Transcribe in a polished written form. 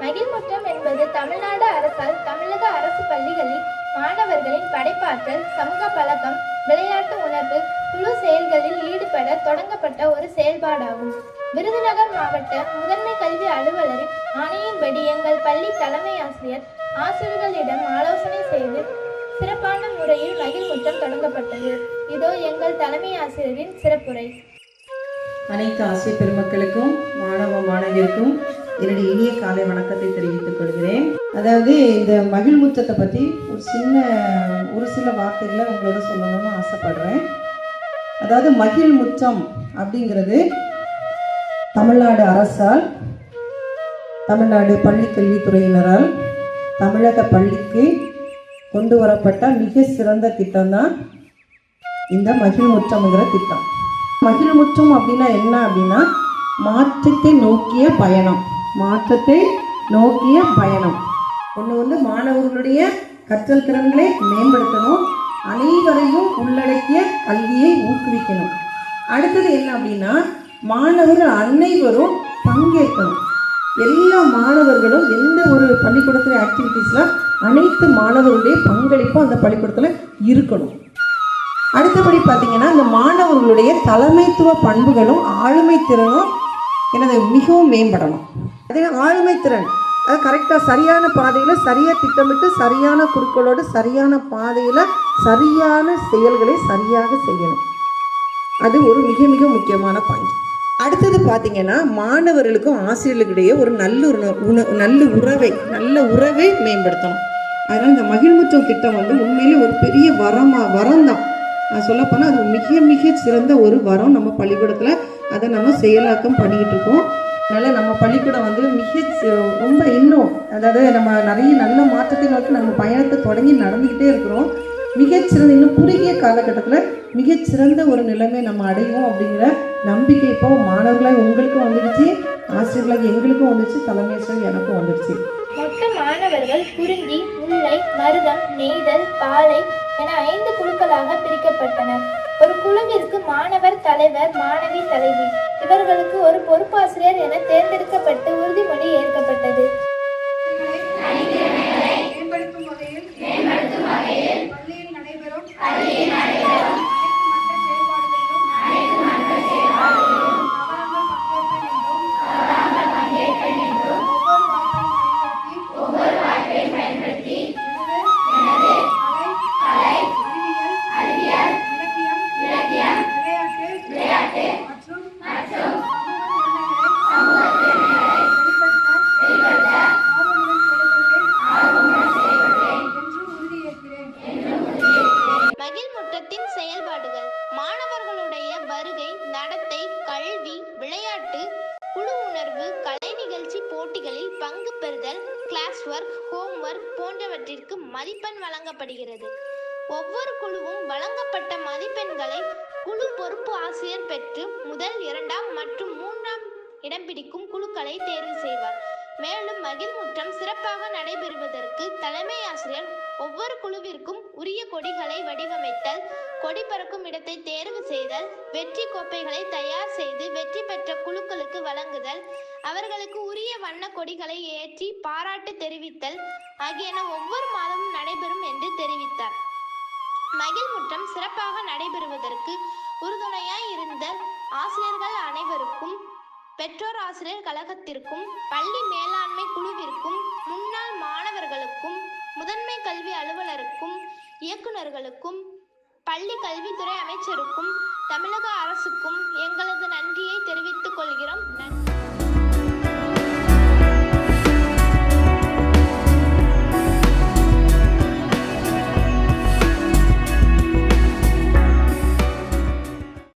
மகிழ்முற்றம் என்பது தமிழ்நாடு அரசால் தமிழக அரசு பள்ளிகளில் மாணவர்களின் படைப்பாற்றல், சமூக பழக்கம், விளையாட்டு உணர்வு, குழு செயல்களில் ஈடுபட தொடங்கப்பட்ட ஒரு செயல்பாடாகும். விருதுநகர் மாவட்ட முதன்மை கல்வி அலுவலரின் ஆணையின்படி எங்கள் பள்ளி தலைமை ஆசிரியர் ஆசிரியர்களிடம் ஆலோசனை செய்து சிறப்பான முறையில் மகிழ்முற்றம் தொடங்கப்பட்டது. இதோ எங்கள் தலைமை ஆசிரியரின் சிறப்புரை. அனைத்து ஆசிரியர் பெருமக்களுக்கும் மாணவ மாணவியருக்கும் என்னுடைய இனிய காலை வணக்கத்தை தெரிவித்துக் கொள்கிறேன். அதாவது இந்த மகிழ்முற்றத்தை பற்றி ஒரு சில வார்த்தைகளை உங்களோட சொல்லணும்னு ஆசைப்படுறேன். அதாவது மகிழ்முற்றம் அப்படிங்கிறது தமிழ்நாடு அரசால், தமிழ்நாடு பள்ளிக்கல்வித்துறையினரால் தமிழக பள்ளிக்கு கொண்டு வரப்பட்ட மிக சிறந்த திட்டம் தான் இந்த மகிழ்முற்றம்ங்கிற திட்டம். மகிழ்முற்றம் அப்படின்னா என்ன அப்படின்னா மாற்றத்தை நோக்கிய பயணம். மாற்றத்தை நோக்கிய பயணம். ஒன்று மாணவர்களுடைய கற்றல் திறன்களை மேம்படுத்தணும், அனைவரையும் உள்ளடக்கிய கல்வியை ஊக்குவிக்கணும். அடுத்தது என்ன அப்படின்னா மாணவர்கள் அனைவரும் பங்கேற்கணும். எல்லா மாணவர்களும் எந்த ஒரு பள்ளிக்கூடத்தில் ஆக்டிவிட்டீஸில் அனைத்து மாணவர்களுடைய பங்களிப்பும் அந்த பள்ளிக்கூடத்தில் இருக்கணும். அடுத்தபடி பார்த்தீங்கன்னா இந்த மாணவர்களுடைய தலைமைத்துவ பண்புகளும் ஆளுமை திறனும் எனது மிகவும் மேம்படணும். அதே ஆளுமை திறன் அது கரெக்டாக சரியான பாதையில் சரியாக திட்டமிட்டு சரியான குறிக்கோளோடு சரியான பாதையில் சரியான செயல்களை சரியாக செய்யணும். அது ஒரு மிக மிக முக்கியமான பாயிண்ட். அடுத்தது பார்த்தீங்கன்னா மாணவர்களுக்கும் ஆசிரியர்களுக்கிடையே ஒரு நல்ல உறவை மேம்படுத்தணும். அதனால் இந்த மகிழ்முற்றம் திட்டம் உண்மையிலே ஒரு பெரிய வரம் தான். சொல்லப்போனால் அது மிக மிக சிறந்த ஒரு வரம். நம்ம பள்ளிக்கூடத்தில் அதை நம்ம செயலாக்கம் பண்ணிக்கிட்டு இருக்கோம். அதனால் நம்ம பள்ளிக்கூடம் ரொம்ப இன்னும் அதாவது நம்ம நிறைய நல்ல மாற்றத்தை நோக்கி நம்ம பயணத்தை தொடங்கி நடந்துக்கிட்டே இருக்கிறோம். மிகச்சிறந்த இன்னும் குறுகிய காலகட்டத்தில் மிகச்சிறந்த ஒரு நிலைமை நம்ம அடைவோம் அப்படிங்கிற நம்பிக்கை இப்போ மாணவர்களாக உங்களுக்கும் வந்துடுச்சு, ஆசிரியர்களாக எங்களுக்கும் வந்துடுச்சு, தலைமையாசிரியர் எனக்கும் வந்துடுச்சு. மொத்த மாணவர்கள் குறிஞ்சி, முல்லை, மருதம், நெய்தல், பாலை என 5 குழுக்களாக பிரிக்கப்பட்டனர். ஒரு குழுவிற்கு மாணவர் தலைவர், மாணவி தலைவி, இவர்களுக்கு ஒரு பொறுப்பாசிரியர் என தேர்ந்தெடுக்கப்பட்டு உறுதிமொழி ஏற்கப்பட்டது. பள்ளியில் நடைபெறும் செயல்பாடுகள், மாணவர்களுடைய வருகை, நடத்தை, கல்வி, விளையாட்டு, குழு உணர்வு, கலை நிகழ்ச்சி போட்டிகளில் பங்கு பெறுதல், கிளாஸ் ஒர்க், ஹோம் ஒர்க் போன்றவற்றிற்கு மதிப்பெண் வழங்கப்படுகிறது. ஒவ்வொரு குழுவும் வழங்கப்பட்ட மதிப்பெண்களை குழு பொறுப்பு ஆசிரியர் பெற்று முதல், 2ஆம் மற்றும் 3ஆம் இடம் பிடிக்கும் குழுக்களை தேர்வு செய்வார். மேலும் மகிழ்முற்றம் சிறப்பாக நடைபெறுவதற்கு தலைமை ஆசிரியர் ஒவ்வொரு குழுவிற்கும் உரிய கொடிகளை வடிவமைத்தல், கொடி பறக்கும் இடத்தை தேர்வு செய்தல், வெற்றி கோப்பைகளை தயார் செய்து வெற்றி பெற்ற குழுக்களுக்கு வழங்குதல், அவர்களுக்கு உரிய வண்ண கொடிகளை ஏற்றி பாராட்டு தெரிவித்தல் ஆகியன ஒவ்வொரு மாதமும் நடைபெறும் என்று தெரிவித்தார். மகிழ்முற்றம் சிறப்பாக நடைபெறுவதற்கு உறுதுணையாய் இருந்த ஆசிரியர்கள் அனைவருக்கும், பெற்றோர் ஆசிரியர் கழகத்திற்கும், பள்ளி மேலாண்மை குழுவிற்கும், முன்னாள் மாணவர்களுக்கும், முதன்மை கல்வி அலுவலருக்கும், இயக்குநர்களுக்கும், பள்ளி கல்வித்துறை அமைச்சருக்கும், தமிழக அரசுக்கும் எங்களது நன்றியை தெரிவித்துக் கொள்கிறோம். நன்றி.